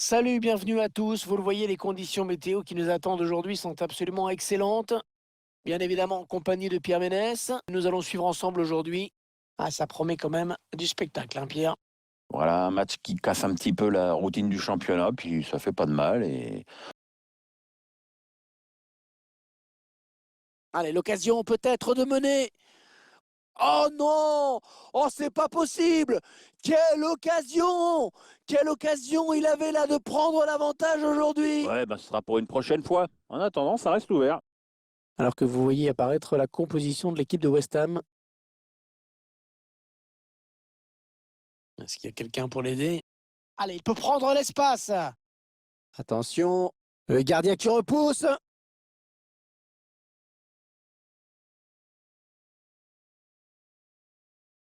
Salut, bienvenue à tous. Vous le voyez, les conditions météo qui nous attendent aujourd'hui sont absolument excellentes. Bien évidemment en compagnie de Pierre Ménès. Nous allons suivre ensemble aujourd'hui. Ah, ça promet quand même du spectacle, hein, Pierre. Voilà, un match qui casse un petit peu la routine du championnat, puis ça fait pas de mal. Et Allez, l'occasion peut-être de mener. Oh non! Oh, c'est pas possible! Quelle occasion! Quelle occasion il avait là de prendre l'avantage aujourd'hui! ouais, ce sera pour une prochaine fois. En attendant, ça reste ouvert. Alors que vous voyez apparaître la composition de l'équipe de West Ham. Est-ce qu'il y a quelqu'un pour l'aider? Allez, il peut prendre l'espace. Attention, le gardien qui repousse.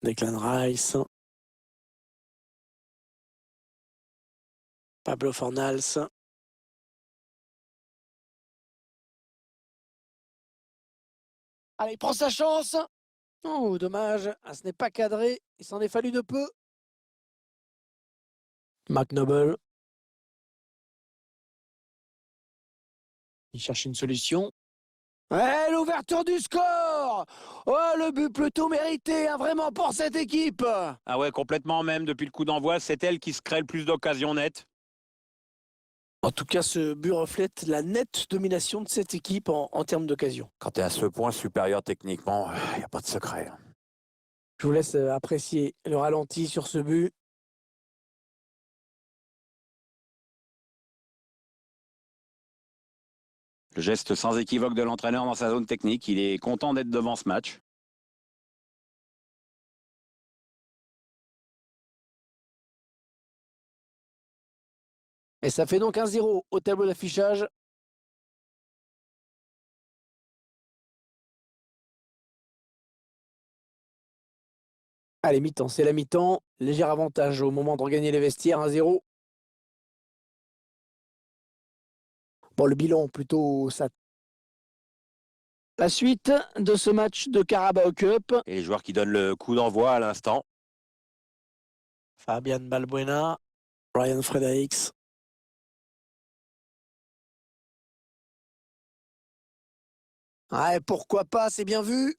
Declan Rice. Pablo Fornals. Allez, il prend sa chance. Oh, dommage, ah, ce n'est pas cadré. Il s'en est fallu de peu. McNoble. Il cherche une solution. Ouais, l'ouverture du score. Oh, le but plutôt mérité, hein, vraiment pour cette équipe. Ah ouais, complètement même. Depuis le coup d'envoi, c'est elle qui se crée le plus d'occasions nettes. En tout cas, ce but reflète la nette domination de cette équipe en termes d'occasion. Quand tu es à ce point supérieur techniquement, il n'y a pas de secret. Je vous laisse apprécier le ralenti sur ce but. Le geste sans équivoque de l'entraîneur dans sa zone technique, il est content d'être devant ce match. Et ça fait donc 1-0 au tableau d'affichage. Allez, mi-temps, c'est la mi-temps. Léger avantage au moment de regagner les vestiaires, 1-0. Bon, le bilan, plutôt ça. La suite de ce match de Carabao Cup. Et les joueurs qui donnent le coup d'envoi à l'instant. Fabian Balbuena, Ryan Fredericks. Ouais, pourquoi pas, c'est bien vu.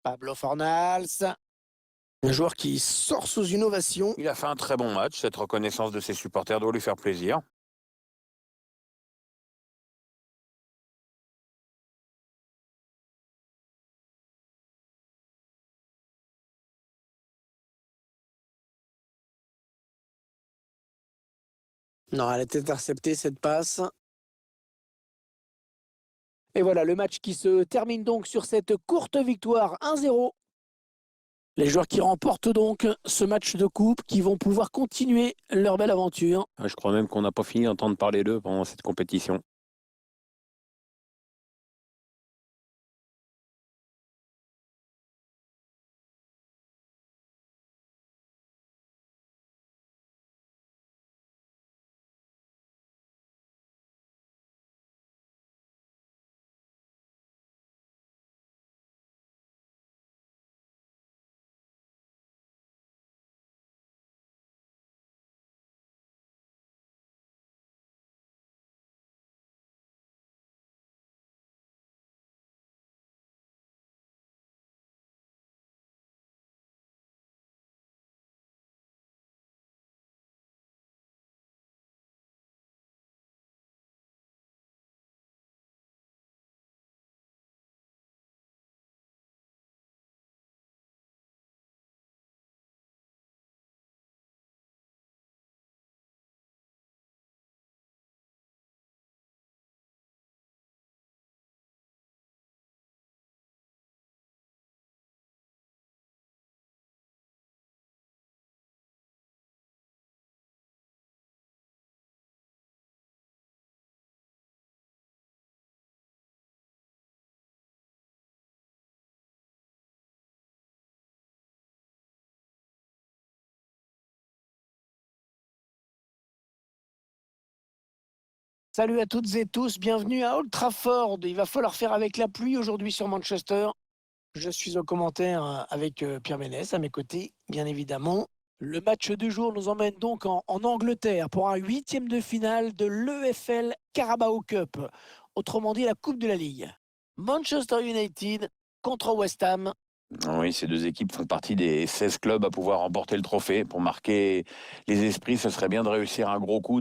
Pablo Fornals. Un joueur qui sort sous une ovation. Il a fait un très bon match. Cette reconnaissance de ses supporters doit lui faire plaisir. Non, elle est interceptée, cette passe. Et voilà, le match qui se termine donc sur cette courte victoire 1-0. Les joueurs qui remportent donc ce match de coupe, qui vont pouvoir continuer leur belle aventure. Je crois même qu'on n'a pas fini d'entendre parler d'eux pendant cette compétition. Salut à toutes et tous, bienvenue à Old Trafford. Il va falloir faire avec la pluie aujourd'hui sur Manchester. Je suis au commentaire avec Pierre Ménès à mes côtés, bien évidemment. Le match du jour nous emmène donc en Angleterre pour un 8e de finale de l'EFL Carabao Cup, autrement dit la Coupe de la Ligue. Manchester United contre West Ham. Oui, ces deux équipes font partie des 16 clubs à pouvoir remporter le trophée. Pour marquer les esprits, ce serait bien de réussir un gros coup.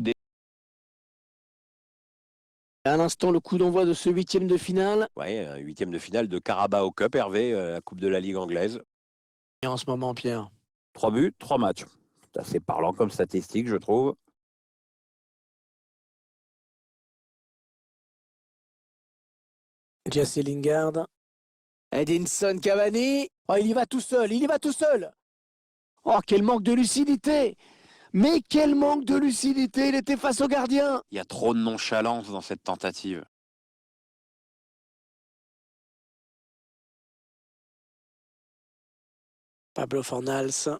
À l'instant, le coup d'envoi de ce 8e de finale. Ouais, 8e de finale de Carabao Cup, Hervé, la Coupe de la Ligue anglaise. Et en ce moment, Pierre. 3 buts, 3 matchs. C'est assez parlant comme statistique, je trouve. Jesse Lingard. Edinson Cavani. Oh, il y va tout seul, il y va tout seul. Oh, quel manque de lucidité. Mais quel manque de lucidité, il était face au gardien. Il y a trop de nonchalance dans cette tentative. Pablo Fornals.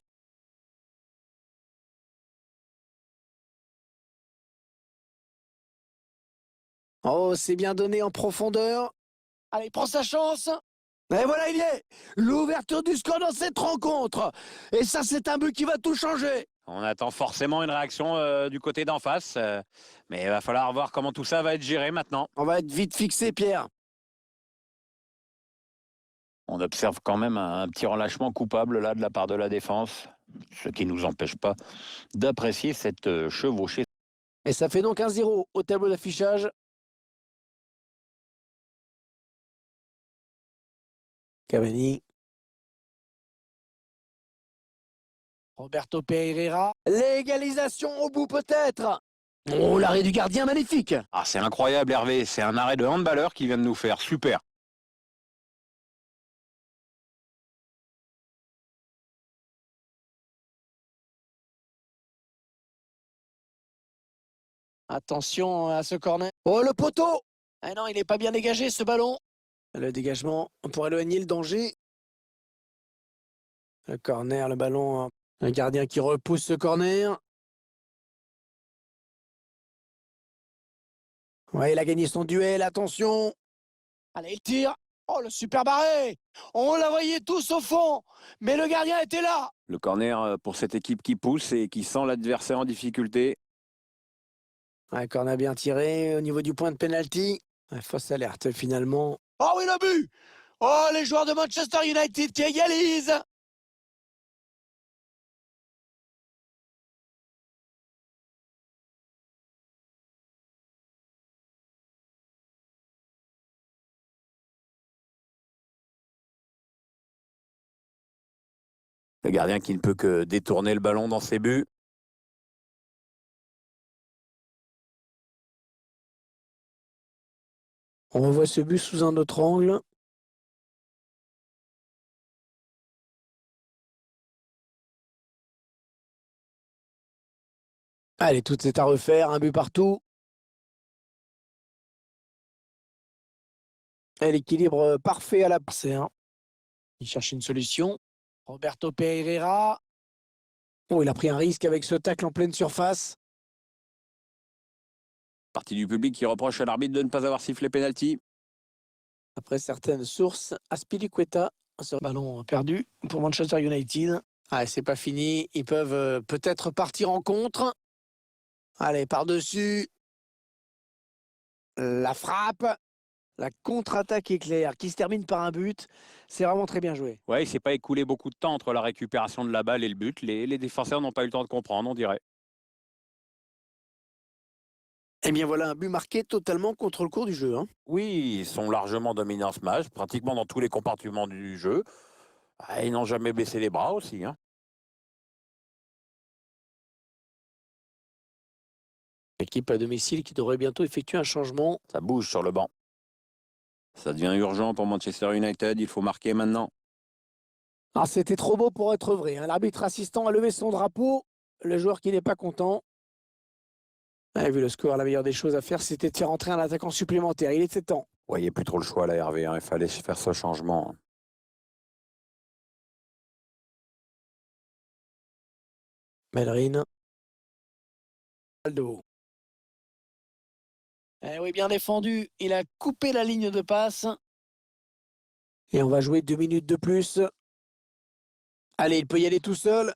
Oh, c'est bien donné en profondeur. Allez, il prend sa chance. Et voilà, il y est. L'ouverture du score dans cette rencontre. Et ça, c'est un but qui va tout changer. On attend forcément une réaction du côté d'en face. Mais il va falloir voir comment tout ça va être géré maintenant. On va être vite fixé, Pierre. On observe quand même un petit relâchement coupable là de la part de la défense, ce qui ne nous empêche pas d'apprécier cette chevauchée. Et ça fait donc 1-0 au tableau d'affichage. Cavani. Roberto Pereira. L'égalisation au bout peut-être. Oh, l'arrêt du gardien, magnifique. Ah, c'est incroyable, Hervé. C'est un arrêt de handballeur qui vient de nous faire. Super. Attention à ce corner. Oh, le poteau. Ah non, il n'est pas bien dégagé, ce ballon. Le dégagement pour éloigner le danger. Le corner, le ballon. Un gardien qui repousse ce corner. Ouais, il a gagné son duel, attention. Allez, il tire. Oh, le super barré. On la voyait tous au fond, mais le gardien était là. Le corner pour cette équipe qui pousse et qui sent l'adversaire en difficulté. Un corner bien tiré au niveau du point de pénalty. Fausse alerte finalement. Oh oui, le but. Oh, les joueurs de Manchester United qui égalisent. Le gardien qui ne peut que détourner le ballon dans ses buts. On revoit ce but sous un autre angle. Allez, tout est à refaire, un but partout. Et l'équilibre parfait à la passée. Il cherche une solution. Roberto Pereira. Oh, il a pris un risque avec ce tacle en pleine surface. Partie du public qui reproche à l'arbitre de ne pas avoir sifflé pénalty. Après certaines sources, Azpilicueta, ce ballon perdu pour Manchester United. Ah, c'est pas fini. Ils peuvent peut-être partir en contre. Allez, par-dessus. La frappe. La contre-attaque éclair qui se termine par un but. C'est vraiment très bien joué. Ouais, il ne s'est pas écoulé beaucoup de temps entre la récupération de la balle et le but. Les défenseurs n'ont pas eu le temps de comprendre, on dirait. Eh bien voilà un but marqué totalement contre le cours du jeu. Oui, ils sont largement dominants ce match, pratiquement dans tous les compartiments du jeu. Ah, ils n'ont jamais baissé les bras aussi. Équipe à domicile qui devrait bientôt effectuer un changement. Ça bouge sur le banc. Ça devient urgent pour Manchester United, il faut marquer maintenant. Ah, c'était trop beau pour être vrai. L'arbitre assistant a levé son drapeau. Le joueur qui n'est pas content. Vu le score, la meilleure des choses à faire, c'était de faire entrer un attaquant supplémentaire. Il était temps. Vous voyez plus trop le choix là, Hervé. Il fallait faire ce changement. Bellerin. Aldo. Oui, bien défendu. Il a coupé la ligne de passe. Et on va jouer 2 minutes de plus. Allez, il peut y aller tout seul.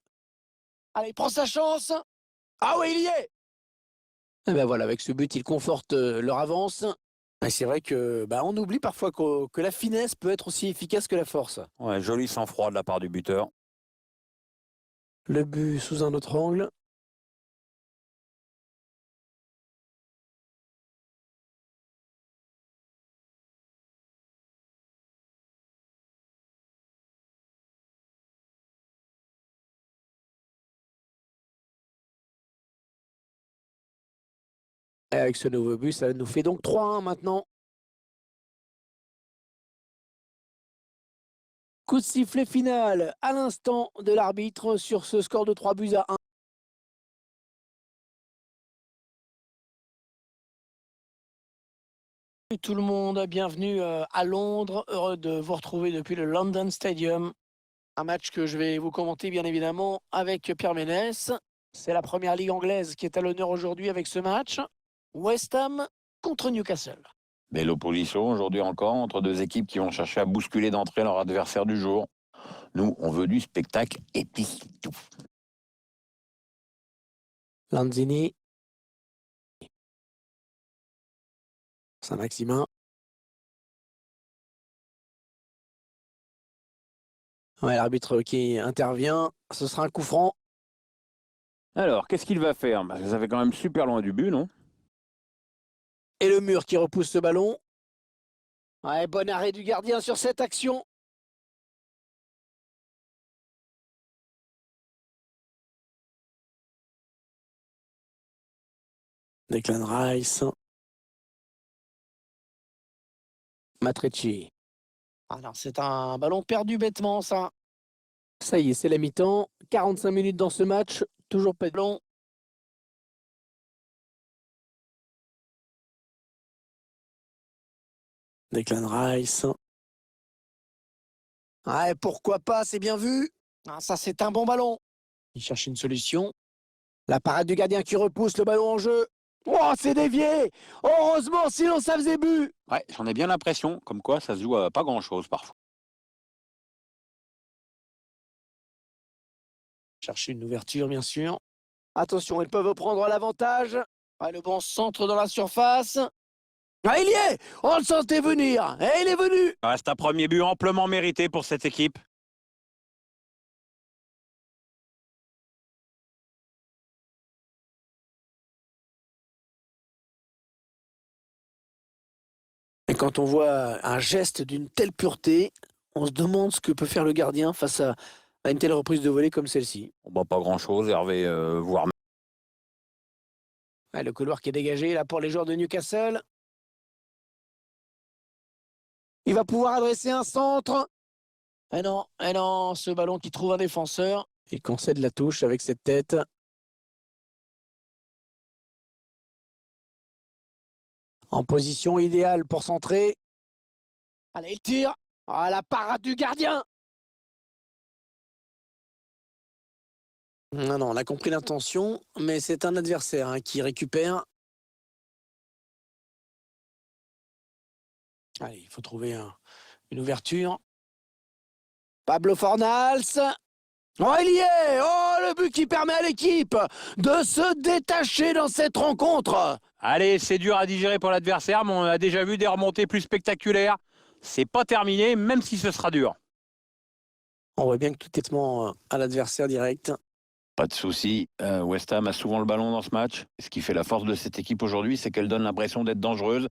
Allez, il prend sa chance. Ah oui, il y est. Et ben voilà, avec ce but, ils confortent leur avance. Et c'est vrai que on oublie parfois que la finesse peut être aussi efficace que la force. Ouais, joli sang-froid de la part du buteur. Le but sous un autre angle. Et avec ce nouveau but, ça nous fait donc 3-1 maintenant. Coup de sifflet final à l'instant de l'arbitre sur ce score de 3-1. Tout le monde, bienvenue à Londres. Heureux de vous retrouver depuis le London Stadium. Un match que je vais vous commenter bien évidemment avec Pierre Ménès. C'est la première ligue anglaise qui est à l'honneur aujourd'hui avec ce match. West Ham contre Newcastle. Belle opposition aujourd'hui encore entre deux équipes qui vont chercher à bousculer d'entrée leur adversaire du jour. Nous, on veut du spectacle et puis c'est tout. Lanzini. Saint-Maximin. Ouais, l'arbitre qui intervient. Ce sera un coup franc. Alors, qu'est-ce qu'il va faire? Parce que ça fait quand même super loin du but, non? Et le mur qui repousse ce ballon. Ouais, bon arrêt du gardien sur cette action. Declan Rice. Matrecci. Ah non, c'est un ballon perdu bêtement, ça. Ça y est, c'est la mi-temps. 45 minutes dans ce match. Toujours pas de ballon. Declan Rice. Ouais, pourquoi pas, c'est bien vu. Ah, ça, c'est un bon ballon. Il cherche une solution. La parade du gardien qui repousse le ballon en jeu. Oh, c'est dévié. Heureusement, sinon ça faisait but. Ouais, j'en ai bien l'impression, comme quoi ça se joue à pas grand-chose parfois. Chercher une ouverture, bien sûr. Attention, ils peuvent prendre l'avantage. Ah, le bon centre dans la surface. Ah, il y est. On le sentait venir. Et il est venu. Reste un premier but amplement mérité pour cette équipe. Et quand on voit un geste d'une telle pureté, on se demande ce que peut faire le gardien face à une telle reprise de volée comme celle-ci. Bon, pas grand-chose, Hervé, voire Ah, le couloir qui est dégagé là pour les joueurs de Newcastle. Il va pouvoir adresser un centre. Eh non, ce ballon qui trouve un défenseur. Il concède la touche avec cette tête. En position idéale pour centrer. Allez, il tire. Ah, la parade du gardien. Non, on a compris l'intention, mais c'est un adversaire qui récupère. Allez, il faut trouver une ouverture. Pablo Fornals. Oh, il y est. Oh, le but qui permet à l'équipe de se détacher dans cette rencontre. allez, c'est dur à digérer pour l'adversaire, mais on a déjà vu des remontées plus spectaculaires. C'est pas terminé, même si ce sera dur. On voit bien que tout est complètement à l'adversaire direct. Pas de souci. West Ham a souvent le ballon dans ce match. Ce qui fait la force de cette équipe aujourd'hui, c'est qu'elle donne l'impression d'être dangereuse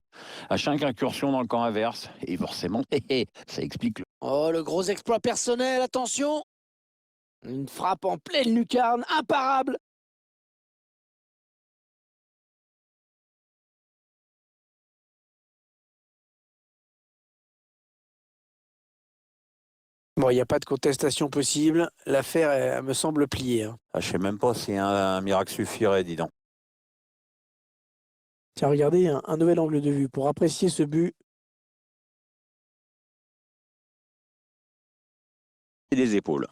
à chaque incursion dans le camp inverse. Et forcément, ça explique. Oh, le gros exploit personnel, attention. Une frappe en pleine lucarne, imparable. Bon, il n'y a pas de contestation possible. L'affaire, elle me semble pliée. Ah, je sais même pas si un miracle suffirait, dis donc. Tiens, regardez, un nouvel angle de vue pour apprécier ce but. Et des épaules.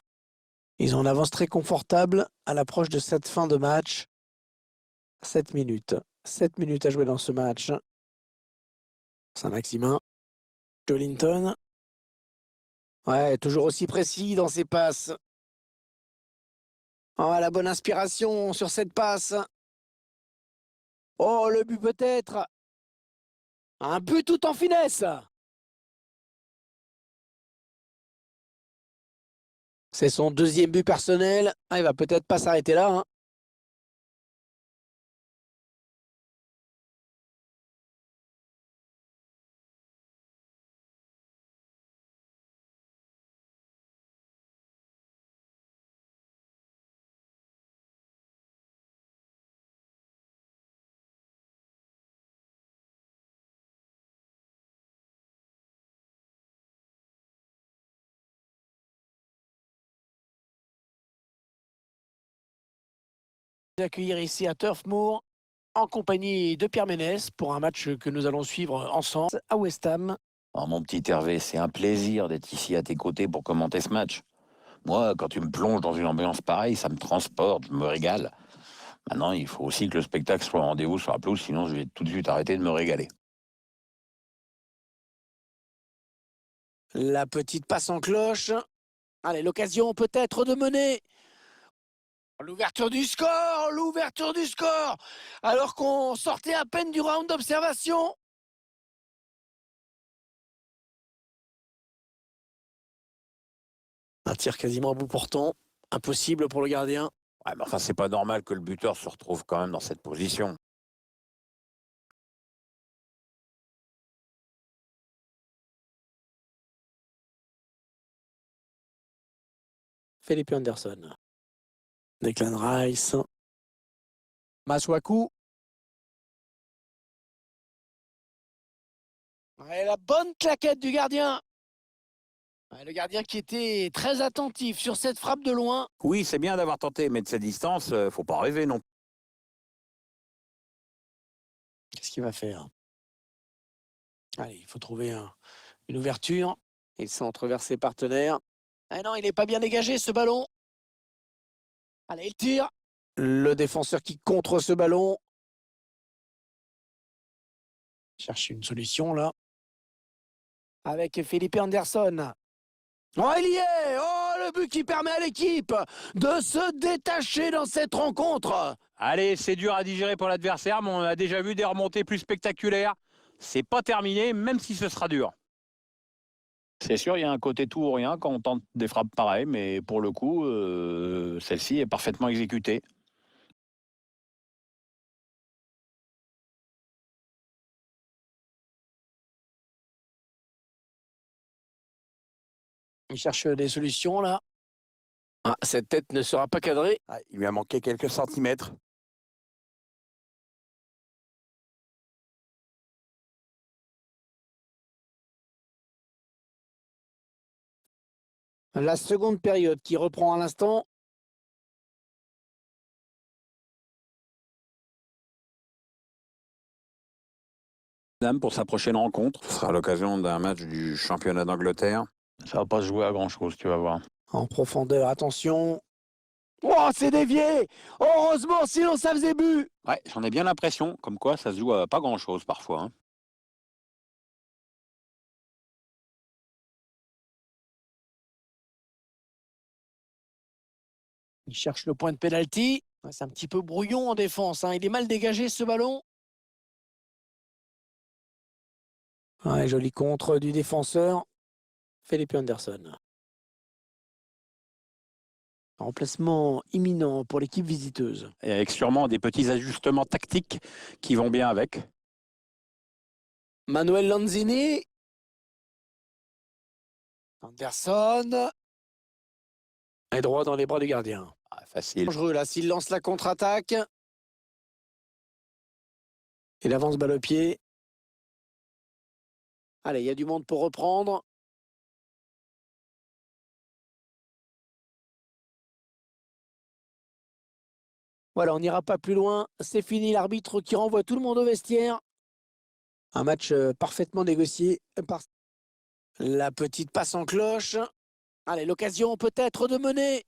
Ils ont une avance très confortable à l'approche de cette fin de match. 7 minutes. 7 minutes à jouer dans ce match. Saint-Maximin. Jolinton. Ouais, toujours aussi précis dans ses passes. Oh, la bonne inspiration sur cette passe. Oh, le but peut-être. Un but tout en finesse. C'est son deuxième but personnel. Ah, il va peut-être pas s'arrêter là, hein. D'accueillir ici à Turf Moor en compagnie de Pierre Ménès pour un match que nous allons suivre ensemble à West Ham. Oh, mon petit Hervé, c'est un plaisir d'être ici à tes côtés pour commenter ce match. Moi, quand tu me plonges dans une ambiance pareille, ça me transporte, je me régale. Maintenant, il faut aussi que le spectacle soit au rendez-vous sur la pelouse, sinon je vais tout de suite arrêter de me régaler. La petite passe en cloche. Allez, l'occasion peut-être de mener. L'ouverture du score, l'ouverture du score. Alors qu'on sortait à peine du round d'observation. Un tir quasiment à bout portant. Impossible pour le gardien. Ouais, mais enfin, c'est pas normal que le buteur se retrouve quand même dans cette position. Felipe Anderson. Declan Rice. Masuaku. Et la bonne claquette du gardien. Le gardien qui était très attentif sur cette frappe de loin. Oui, c'est bien d'avoir tenté, mais de cette distance, faut pas rêver non plus. Qu'est-ce qu'il va faire? Allez, il faut trouver une ouverture. Il centre vers ses partenaires. Ah non, il n'est pas bien dégagé ce ballon. Allez, il tire. Le défenseur qui contre ce ballon. Cherche une solution là. Avec Felipe Anderson. Oh, il y est! Oh, le but qui permet à l'équipe de se détacher dans cette rencontre. Allez, c'est dur à digérer pour l'adversaire, mais on a déjà vu des remontées plus spectaculaires. C'est pas terminé, même si ce sera dur. C'est sûr, il y a un côté tout ou rien quand on tente des frappes pareilles, mais pour le coup, celle-ci est parfaitement exécutée. Il cherche des solutions là. Ah, cette tête ne sera pas cadrée. Ah, il lui a manqué quelques centimètres. La seconde période qui reprend à l'instant. Dame pour sa prochaine rencontre. Ce sera l'occasion d'un match du championnat d'Angleterre. Ça va pas se jouer à grand-chose, tu vas voir. En profondeur, attention. Oh, c'est dévié! Heureusement, sinon ça faisait but! Ouais, j'en ai bien l'impression, comme quoi ça se joue à pas grand-chose parfois, hein. Il cherche le point de pénalty. C'est un petit peu brouillon en défense, hein. Il est mal dégagé ce ballon. Ouais, joli contre du défenseur. Felipe Anderson. Remplacement imminent pour l'équipe visiteuse. Et avec sûrement des petits ajustements tactiques qui vont bien avec. Manuel Lanzini. Anderson. Et droit dans les bras du gardien. Ah, facile. Dangereux là, s'il lance la contre-attaque. Il avance balle au pied. Allez, il y a du monde pour reprendre. Voilà, on n'ira pas plus loin. C'est fini, l'arbitre qui renvoie tout le monde au vestiaire. Un match parfaitement négocié par la petite passe en cloche. Allez, l'occasion peut-être de mener.